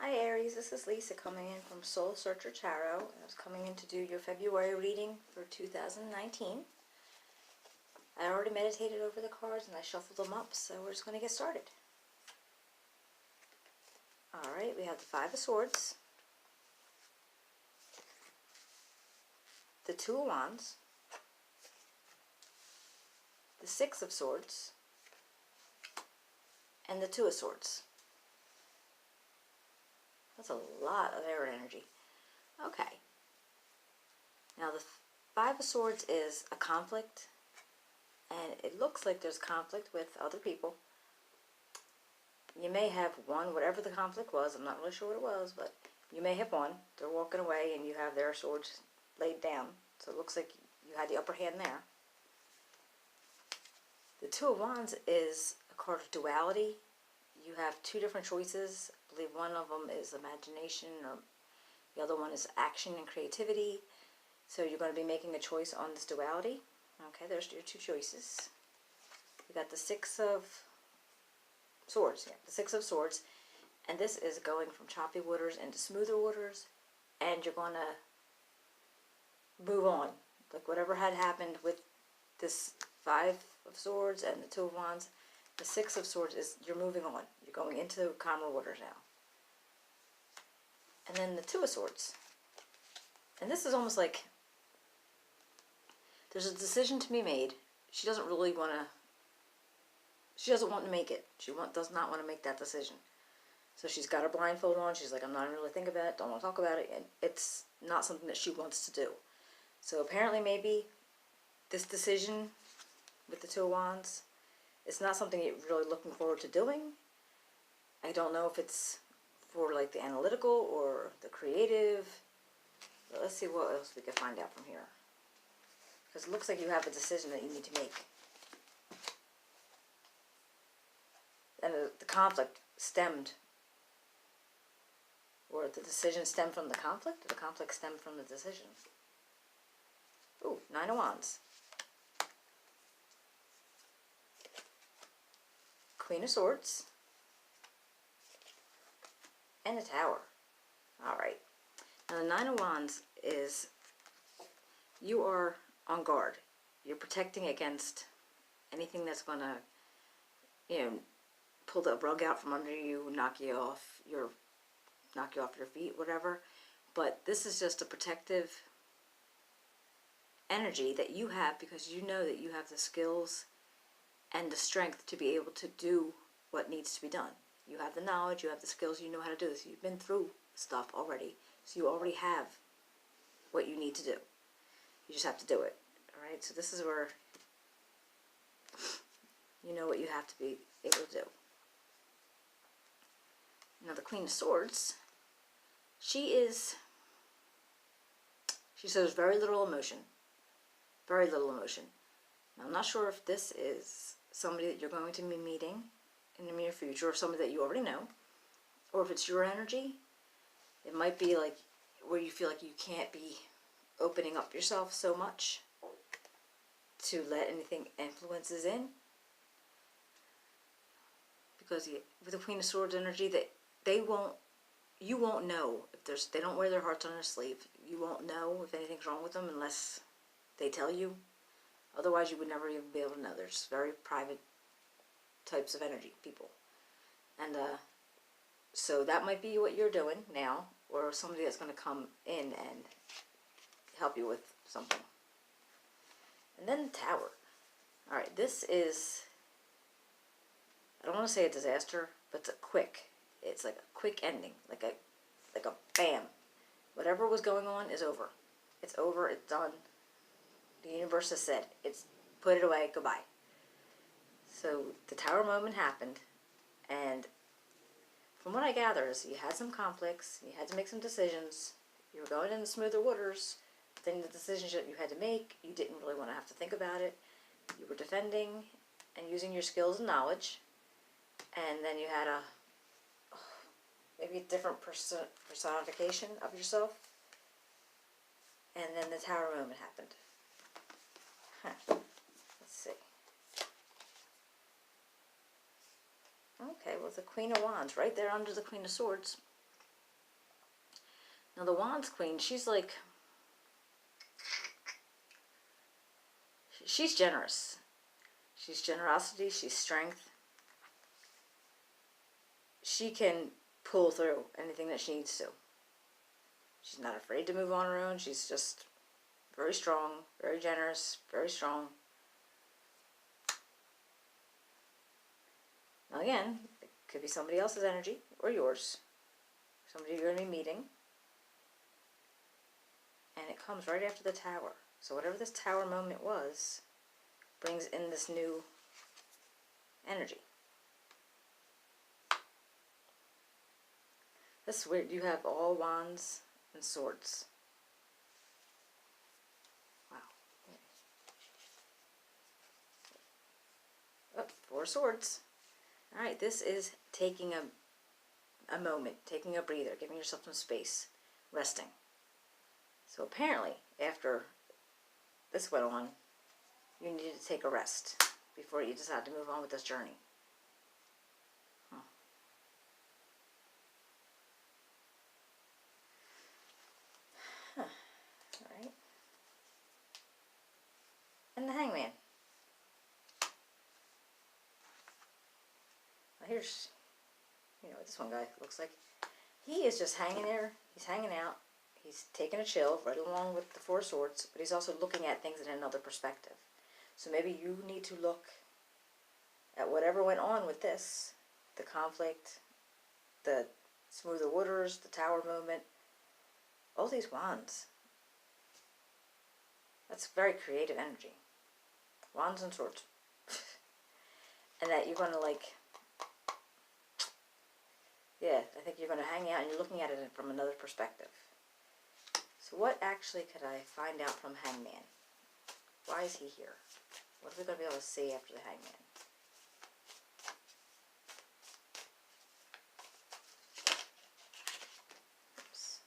Hi Aries, this is Lisa coming in from Soul Searcher Tarot. I was coming in to do your February reading for 2019. I already meditated over the cards and I shuffled them up, so we're just going to get started. Alright, we have the Five of Swords, the Two of Wands, the Six of Swords, and the Two of Swords. That's a lot of air energy. Okay. Now the Five of Swords is a conflict, and it looks like there's conflict with other people. You may have won whatever the conflict was. I'm not really sure what it was, but you may have won. They're walking away and you have their swords laid down. So it looks like you had the upper hand there. The Two of Wands is a card of duality. You have two different choices. I believe one of them is imagination, or the other one is action and creativity. So you're going to be making a choice on this duality. Okay, there's your two choices. We got the Six of Swords. Yeah, the Six of Swords. And this is going from choppy waters into smoother waters. And you're going to move on. Like whatever had happened with this Five of Swords and the Two of Wands, the Six of Swords is you're moving on. You're going into calmer waters now. And then the Two of Swords. And this is almost like there's a decision to be made. She doesn't really want to, she doesn't want to make it. She does not want to make that decision. So she's got her blindfold on. She's like, I'm not really thinking about it. Don't want to talk about it. And it's not something that she wants to do. So apparently maybe this decision with the Two of Wands, it's not something you're really looking forward to doing. I don't know if it's for like the analytical or the creative. But let's see what else we can find out from here. Because it looks like you have a decision that you need to make. And the conflict stemmed, or the decision stemmed from the conflict, or the conflict stemmed from the decision. Ooh, Nine of Wands. Queen of Swords. And a Tower. Alright. Now the Nine of Wands is, you are on guard. You're protecting against anything that's going to, pull the rug out from under you, knock you off your feet, whatever. But this is just a protective energy that you have because you know that you have the skills and the strength to be able to do what needs to be done. You have the knowledge, you have the skills, you know how to do this. You've been through stuff already, so you already have what you need to do. You just have to do it. Alright, so this is where you know what you have to be able to do. Now the Queen of Swords, she shows very little emotion. Very little emotion. Now I'm not sure if this is somebody that you're going to be meeting in the near future, or somebody that you already know, or if it's your energy. It might be like where you feel like you can't be opening up yourself so much to let anything influences in. Because with the Queen of Swords energy, you won't know if they don't wear their hearts on their sleeve. You won't know if anything's wrong with them unless they tell you. Otherwise, you would never even be able to know. There's very private types of energy, people. And so that might be what you're doing now, or somebody that's going to come in and help you with something. And then the Tower. Alright, this is, I don't want to say a disaster, but it's like a quick ending, like a bam. Whatever was going on is over. It's over, it's done. The universe has said, put it away, goodbye. So the Tower moment happened, and from what I gather is you had some conflicts, you had to make some decisions, you were going into smoother waters, then the decisions that you had to make, you didn't really want to have to think about it. You were defending and using your skills and knowledge, and then you had maybe a different personification of yourself, and then the Tower moment happened. Let's see. Okay, well, the Queen of Wands, right there under the Queen of Swords. Now the Wands Queen, she's like, she's generous. She's generosity, she's strength. She can pull through anything that she needs to. She's not afraid to move on her own. She's just very strong, very generous, very strong. Now again, it could be somebody else's energy or yours. Somebody you're going to be meeting. And it comes right after the Tower. So whatever this Tower moment was, brings in this new energy. That's weird. You have all Wands and Swords. Wow. Oh, 4 Swords. Alright, this is taking a moment, taking a breather, giving yourself some space, resting. So apparently, after this went on, you needed to take a rest before you decide to move on with this journey. Alright. And the Hangman. Now here's, what this one guy looks like. He is just hanging there. He's hanging out. He's taking a chill right along with the 4 Swords, but he's also looking at things in another perspective. So maybe you need to look at whatever went on with this, the conflict, the smoother waters, the Tower moment, all these Wands. That's very creative energy. Wands and Swords. And that you're going to I think you're going to hang out and you're looking at it from another perspective. So what actually could I find out from Hangman? Why is he here? What are we going to be able to see after the Hangman? Oops.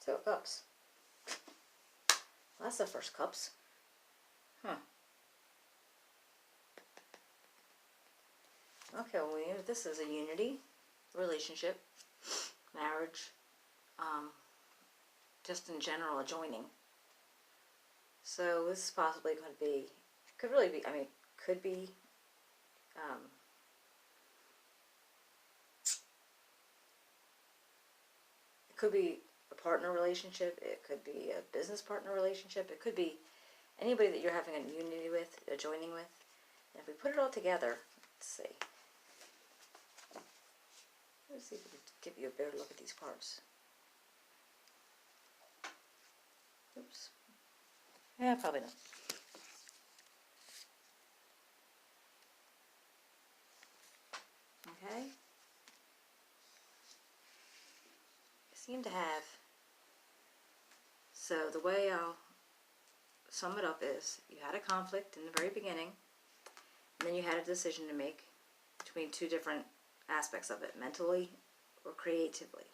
2 of Cups. Well, that's the first Cups. Okay, well, this is a unity, relationship, marriage, just in general, a joining. So this is possibly going to be, could really be, could be, it could be a partner relationship, it could be a business partner relationship, it could be anybody that you're having a unity with, a joining with. And if we put it all together, let's see. Let's see if we can give you a better look at these cards. Oops. Yeah, probably not. Okay. I seem to have, so the way I'll sum it up is, you had a conflict in the very beginning, and then you had a decision to make between 2 different aspects of it, mentally or creatively.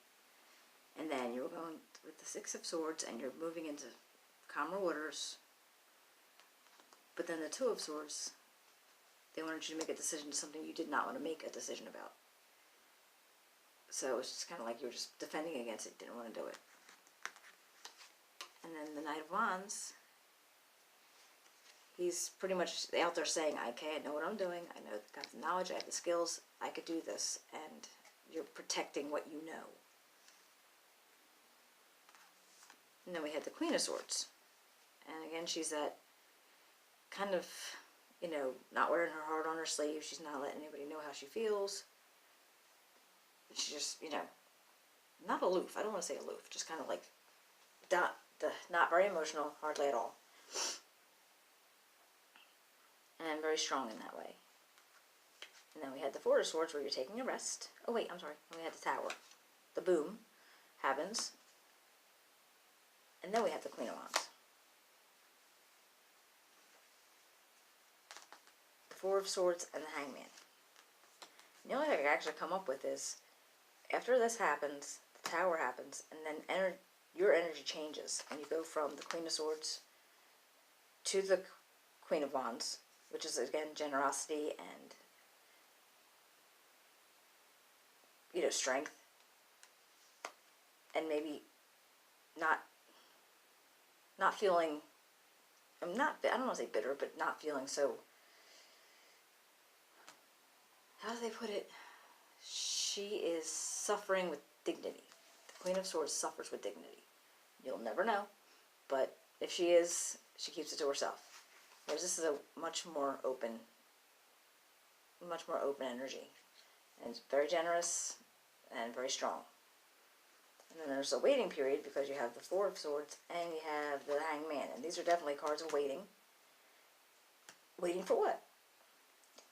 And then you were going with the 6 of Swords and you're moving into calmer waters. But then the 2 of Swords, they wanted you to make a decision to something you did not want to make a decision about. So it's just kind of like you were just defending against it, didn't want to do it. And then the Knight of Wands, he's pretty much out there saying, okay, I know what I'm doing, I know, got the knowledge, I have the skills, I could do this, and you're protecting what you know. And then we had the Queen of Swords. And again, she's that kind of, not wearing her heart on her sleeve, she's not letting anybody know how she feels. She's just, not aloof, I don't want to say aloof, just kind of like, not very emotional, hardly at all. And very strong in that way. And then we had the 4 of Swords where you're taking a rest. Oh wait, I'm sorry. And we had the Tower. The boom happens. And then we have the Queen of Wands. The 4 of Swords and the Hangman. And the only thing I can actually come up with is, after this happens, the Tower happens, and then your energy changes. And you go from the Queen of Swords to the Queen of Wands, which is again generosity and strength. and maybe not feeling, I don't want to say bitter, but not feeling so, how do they put it? She is suffering with dignity. The Queen of Swords suffers with dignity. You'll never know, but if she is, she keeps it to herself. Whereas this is a much more open energy, and it's very generous and very strong. And then there's a waiting period because you have the Four of Swords and you have the Hangman, and these are definitely cards of waiting. Waiting for what?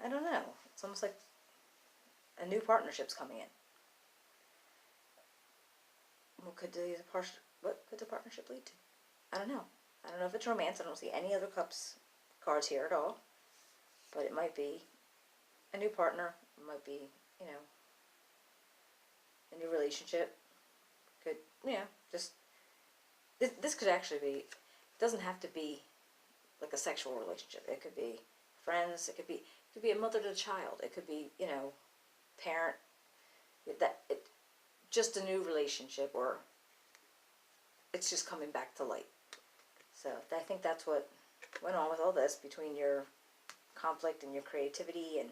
I don't know. It's almost like a new partnership's coming in. What could the partnership lead to? I don't know. I don't know if it's romance. I don't see any other cups cards here at all. But it might be a new partner. It might be, you know, a new relationship. Could, just, this could actually be, it doesn't have to be like a sexual relationship. It could be friends. It could be a mother to child. It could be, parent. Just a new relationship, or it's just coming back to light. So I think that's what went on with all this, between your conflict and your creativity and